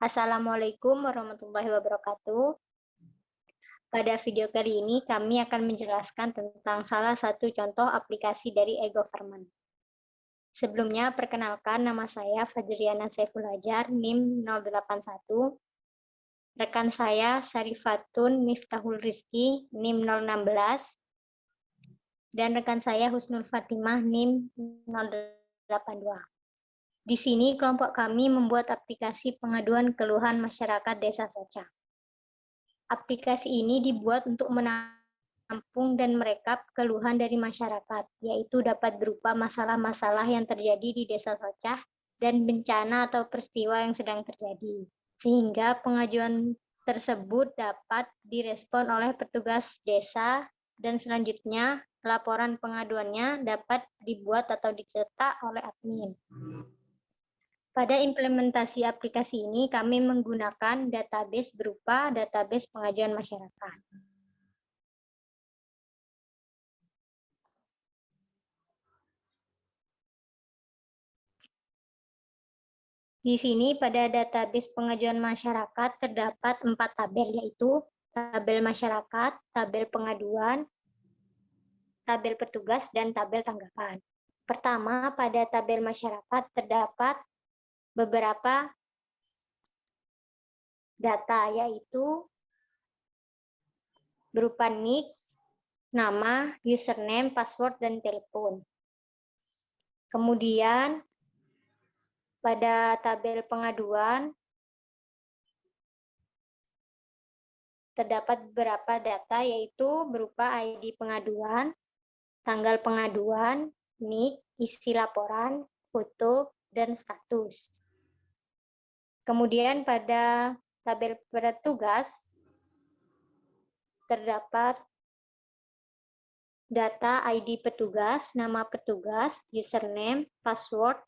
Assalamualaikum warahmatullahi wabarakatuh. Pada video kali ini kami akan menjelaskan tentang salah satu contoh aplikasi dari e-government. Sebelumnya, perkenalkan nama saya Fajriana Saiful Hajar, NIM 081. Rekan saya Syarifatun Miftahul Rizki, NIM 016. Dan rekan saya Husnul Fatimah, NIM 082. Di sini kelompok kami membuat aplikasi pengaduan keluhan masyarakat Desa Soca. Aplikasi ini dibuat untuk menampung dan merekap keluhan dari masyarakat, yaitu dapat berupa masalah-masalah yang terjadi di Desa Soca dan bencana atau peristiwa yang sedang terjadi, sehingga pengajuan tersebut dapat direspon oleh petugas desa dan selanjutnya laporan pengaduannya dapat dibuat atau dicetak oleh admin. Pada implementasi aplikasi ini, kami menggunakan database berupa database pengajuan masyarakat. Di sini pada database pengajuan masyarakat terdapat 4 tabel, yaitu tabel masyarakat, tabel pengaduan, tabel petugas, dan tabel tanggapan. Pertama, pada tabel masyarakat terdapat beberapa data, yaitu berupa NIK, nama, username, password, dan telepon. Kemudian, pada tabel pengaduan, terdapat beberapa data, yaitu berupa ID pengaduan, tanggal pengaduan, NIK, isi laporan, foto, dan status. Kemudian pada tabel petugas, terdapat data ID petugas, nama petugas, username, password,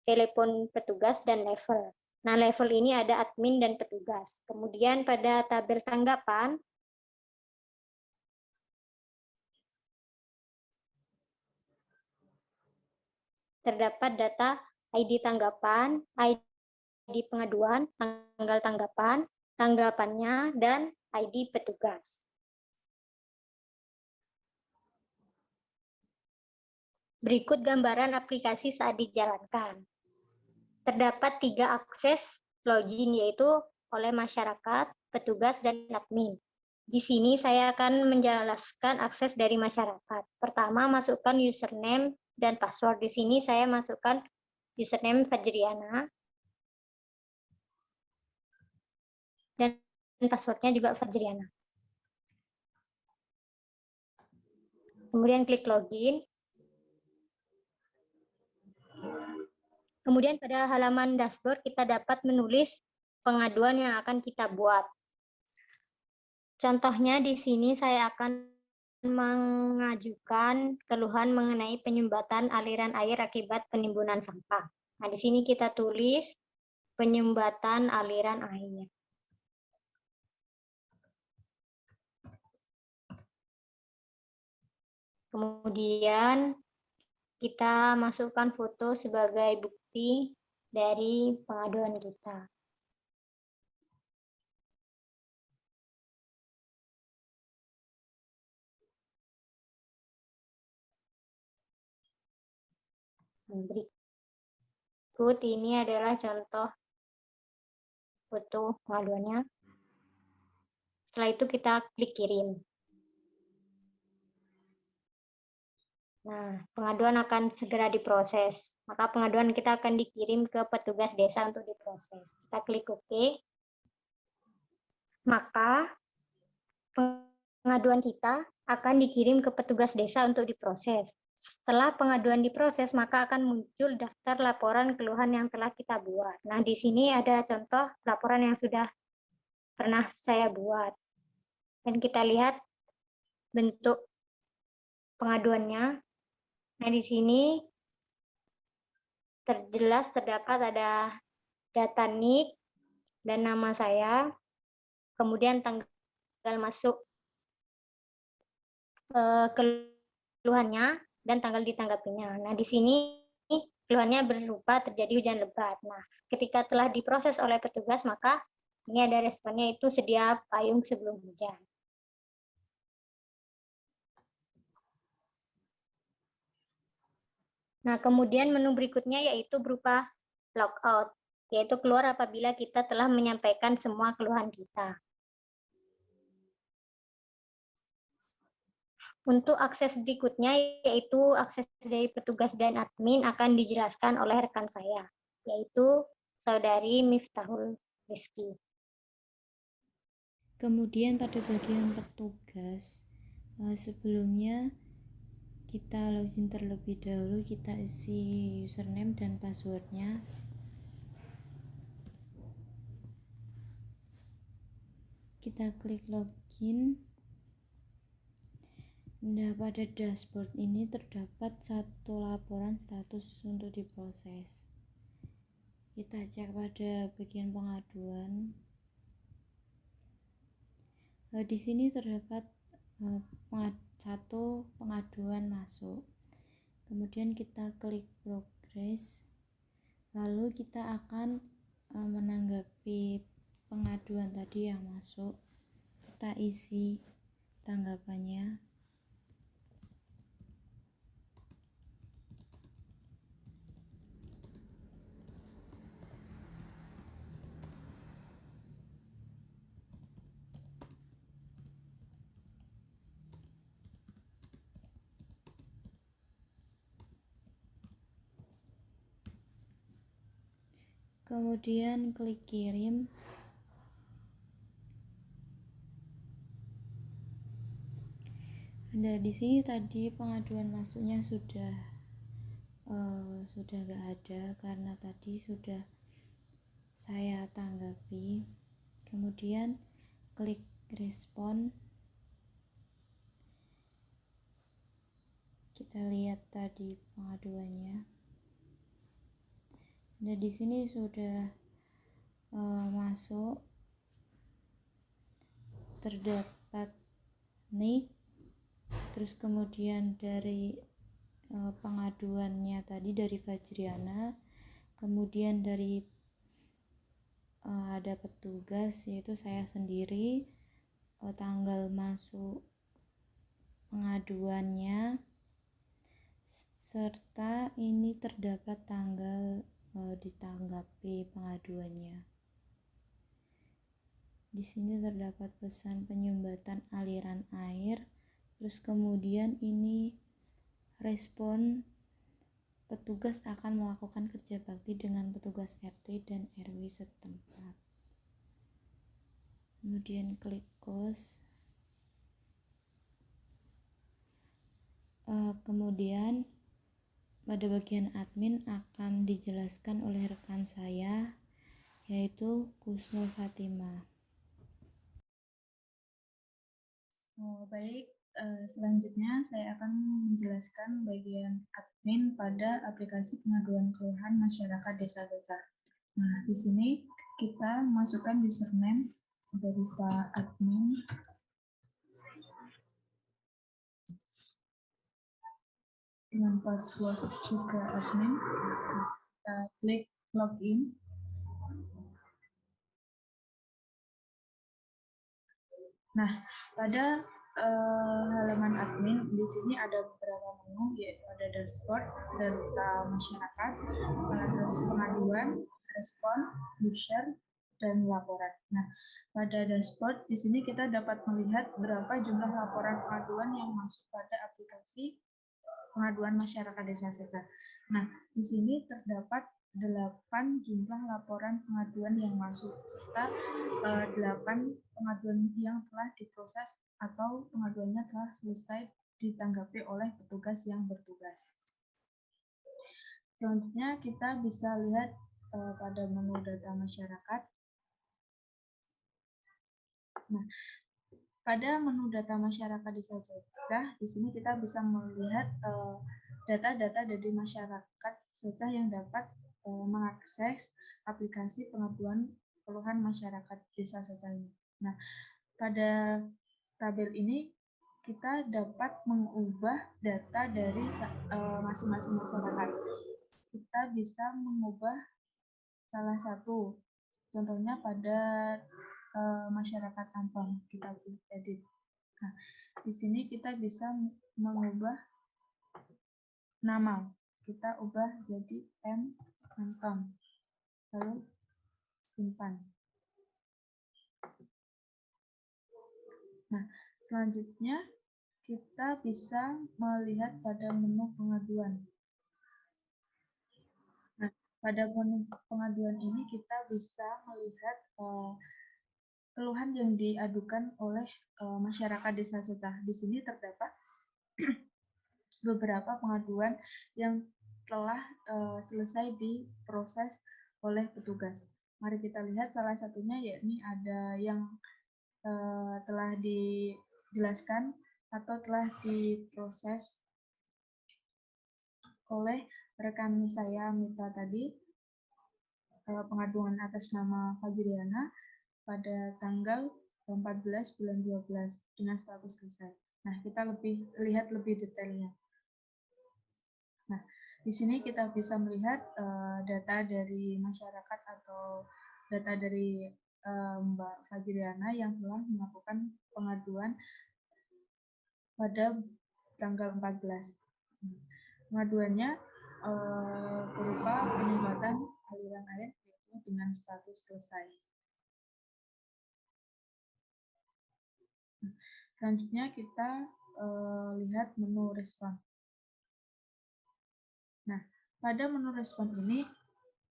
telepon petugas, dan level. Nah, level ini ada admin dan petugas. Kemudian pada tabel tanggapan, terdapat data ID tanggapan, ID pengaduan, tanggal tanggapan, tanggapannya, dan ID petugas. Berikut gambaran aplikasi saat dijalankan. Terdapat 3 akses login, yaitu oleh masyarakat, petugas, dan admin. Di sini saya akan menjelaskan akses dari masyarakat. Pertama, masukkan username dan password. Di sini saya masukkan username Fajriana dan passwordnya juga Fajriana. Kemudian klik login. Kemudian pada halaman dashboard kita dapat menulis pengaduan yang akan kita buat. Contohnya di sini saya akan mengajukan keluhan mengenai penyumbatan aliran air akibat penimbunan sampah. Nah, di sini kita tulis penyumbatan aliran air. Kemudian kita masukkan foto sebagai bukti dari pengaduan kita. Berikut ini adalah contoh foto pengaduannya. Setelah itu kita klik kirim. Nah, pengaduan akan segera diproses. Maka pengaduan kita akan dikirim ke petugas desa untuk diproses. Kita klik OK. Maka pengaduan kita akan dikirim ke petugas desa untuk diproses. Setelah pengaduan diproses, maka akan muncul daftar laporan keluhan yang telah kita buat. Nah, di sini ada contoh laporan yang sudah pernah saya buat. Dan kita lihat bentuk pengaduannya. Nah, di sini terjelas terdapat ada data NIK dan nama saya, kemudian tanggal masuk keluhannya dan tanggal ditanggapinya. Nah, di sini keluhannya berupa terjadi hujan lebat. Nah, ketika telah diproses oleh petugas, maka ini ada responnya, itu sedia payung sebelum hujan. Nah, kemudian menu berikutnya yaitu berupa logout, yaitu keluar apabila kita telah menyampaikan semua keluhan kita. Untuk akses berikutnya yaitu akses dari petugas dan admin akan dijelaskan oleh rekan saya, yaitu Saudari Miftahul Rizky. Kemudian pada bagian petugas, sebelumnya kita login terlebih dahulu, kita isi username dan passwordnya. Kita klik login. Nah, pada dashboard ini terdapat satu laporan status untuk diproses. Kita cek pada bagian pengaduan. Di sini terdapat satu pengaduan masuk. Kemudian kita klik progress. Lalu kita akan menanggapi pengaduan tadi yang masuk. Kita isi tanggapannya. Kemudian klik kirim. Nah, di sini tadi pengaduan masuknya sudah nggak ada karena tadi sudah saya tanggapi. Kemudian klik respon. Kita lihat tadi pengaduannya. Nah, di sini sudah masuk, terdapat nick, terus kemudian dari pengaduannya tadi dari Fajriana, kemudian dari ada petugas yaitu saya sendiri, tanggal masuk pengaduannya, serta ini terdapat tanggal ditanggapi pengaduannya. Di sini terdapat pesan penyumbatan aliran air, terus kemudian ini respon petugas akan melakukan kerja bakti dengan petugas RT dan RW setempat. Kemudian klik close. Kemudian pada bagian admin akan dijelaskan oleh rekan saya, yaitu Kusnul Fatimah. Baik, selanjutnya saya akan menjelaskan bagian admin pada aplikasi pengaduan keluhan masyarakat Desa Desa. Nah, di sini kita masukkan username dari Pak Admin. Dengan password juga admin. Kita klik login. Nah, pada halaman admin di sini ada beberapa menu, yaitu ada dashboard, data masyarakat, pengaduan, respon, user, dan laporan. Nah, pada dashboard di sini kita dapat melihat berapa jumlah laporan pengaduan yang masuk pada aplikasi pengaduan masyarakat Desa Seta. Nah, di sini terdapat 8 jumlah laporan pengaduan yang masuk serta 8 pengaduan yang telah diproses atau pengaduannya telah selesai ditanggapi oleh petugas yang bertugas. Selanjutnya kita bisa lihat pada menu data masyarakat. Nah, pada menu data masyarakat Desa Jogja, di sini kita bisa melihat data-data dari masyarakat serta yang dapat mengakses aplikasi pengaduan keluhan masyarakat Desa Jogja ini. Nah, pada tabel ini kita dapat mengubah data dari masing-masing masyarakat. kita bisa mengubah salah satu. Contohnya pada masyarakat Ampang, kita edit. Nah, di sini kita bisa mengubah nama. Kita ubah jadi M. Anton. Lalu simpan. Nah, selanjutnya kita bisa melihat pada menu pengaduan. Nah, pada menu pengaduan ini kita bisa melihat keluhan yang diadukan oleh masyarakat Desa Socah. Di sini terdapat beberapa pengaduan yang telah selesai diproses oleh petugas. Mari kita lihat salah satunya, yakni ada yang telah dijelaskan atau telah diproses oleh rekan saya Mita tadi, pengaduan atas nama Fajriana pada tanggal 14 bulan 12 dengan status selesai. Nah, kita lihat lebih detailnya. Nah, di sini kita bisa melihat data dari masyarakat atau data dari Mbak Fajriana yang telah melakukan pengaduan pada tanggal 14. Pengaduannya berupa penyumbatan aliran air dengan status selesai. Selanjutnya kita lihat menu respon. Nah, pada menu respon ini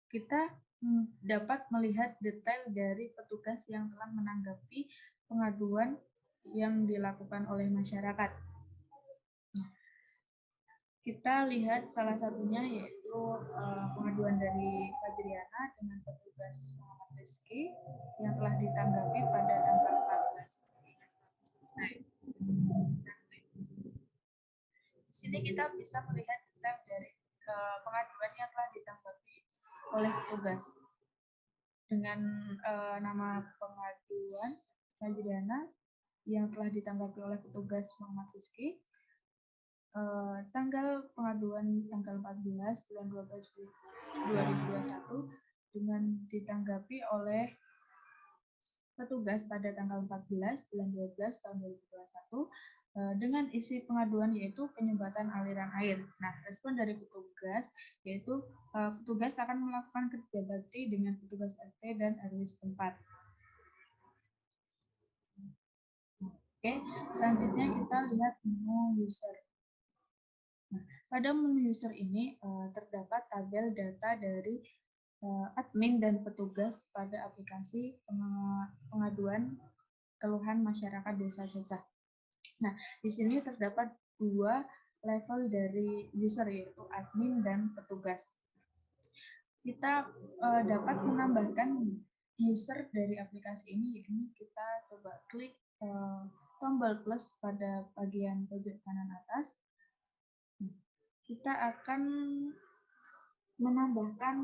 kita dapat melihat detail dari petugas yang telah menanggapi pengaduan yang dilakukan oleh masyarakat. Kita lihat salah satunya yaitu pengaduan dari Fajriana dengan petugas Muhammad Rizky yang telah ditanggapi pada tanggal 14 hingga status selesai. Di sini kita bisa melihat detail dari pengaduan yang telah ditanggapi oleh petugas dengan nama pengaduan Fajriana yang telah ditanggapi oleh petugas Muhammad Rizky. Tanggal pengaduan tanggal 14 bulan 12 2021 dengan ditanggapi oleh petugas pada tanggal 14 bulan 12 tahun 2021 dengan isi pengaduan yaitu penyumbatan aliran air. Nah, respon dari petugas yaitu petugas akan melakukan kerja bakti dengan petugas RT dan RW setempat. Oke, selanjutnya kita lihat menu user. Nah, pada menu user ini terdapat tabel data dari admin dan petugas pada aplikasi pengaduan keluhan masyarakat Desa Socah. Nah, di sini terdapat dua level dari user yaitu admin dan petugas. Kita dapat menambahkan user dari aplikasi ini, yakni kita coba klik tombol plus pada bagian pojok kanan atas. Kita akan menambahkan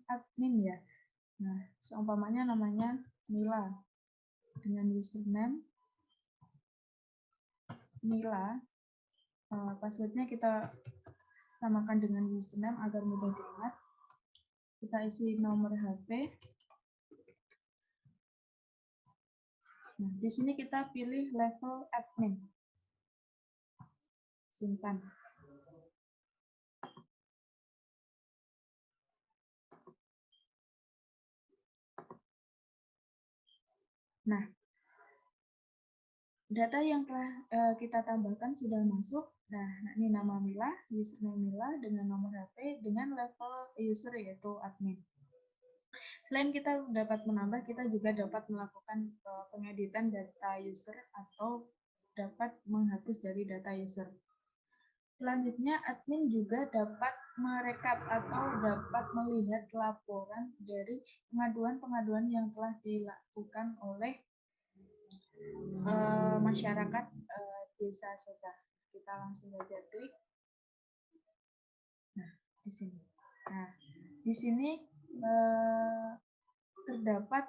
admin ya. Nah, seumpamanya namanya Mila dengan username Mila. Passwordnya kita samakan dengan username agar mudah diingat. Kita isi nomor HP. Nah, di sini kita pilih level admin. Simpan. Nah, data yang telah kita tambahkan sudah masuk. Nah, ini nama Mila, username Mila dengan nomor HP dengan level user yaitu admin. Selain kita dapat menambah, kita juga dapat melakukan pengeditan data user atau dapat menghapus dari data user. Selanjutnya, admin juga dapat merekap atau dapat melihat laporan dari pengaduan-pengaduan yang telah dilakukan oleh masyarakat Desa Socah. Kita langsung saja klik. Nah, di sini. Nah, di sini terdapat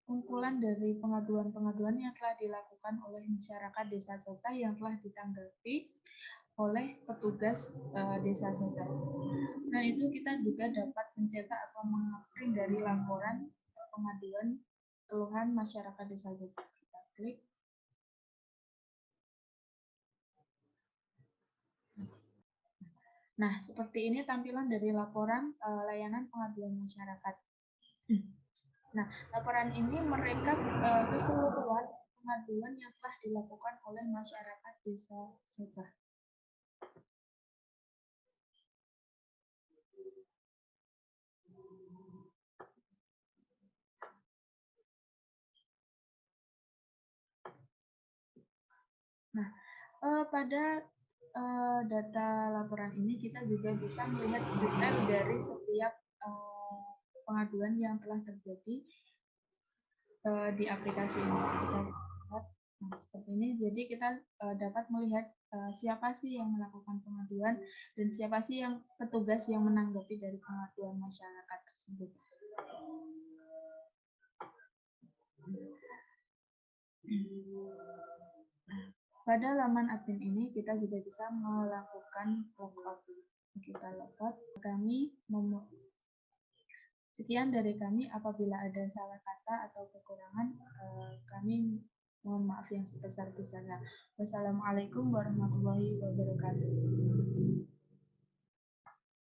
kumpulan dari pengaduan-pengaduan yang telah dilakukan oleh masyarakat Desa Socah yang telah ditanggapi oleh petugas desa setempat. Nah, itu kita juga dapat mencetak atau mengupload dari laporan pengaduan keluhan masyarakat desa setempat. Kita klik. Nah, seperti ini tampilan dari laporan layanan pengaduan masyarakat. Nah, laporan ini merekap keseluruhan pengaduan yang telah dilakukan oleh masyarakat desa Seba. Nah, pada data laporan ini kita juga bisa melihat detail dari setiap pengaduan yang telah terjadi di aplikasi ini. Kita lihat, nah, seperti ini. Jadi kita dapat melihat siapa sih yang melakukan pengaduan dan siapa sih yang petugas yang menanggapi dari pengaduan masyarakat tersebut. Pada laman admin ini kita juga bisa melakukan logout. Kita logout. Sekian dari kami. Apabila ada salah kata atau kekurangan, kami mohon maaf yang sebesar-besarnya. Wassalamualaikum warahmatullahi wabarakatuh.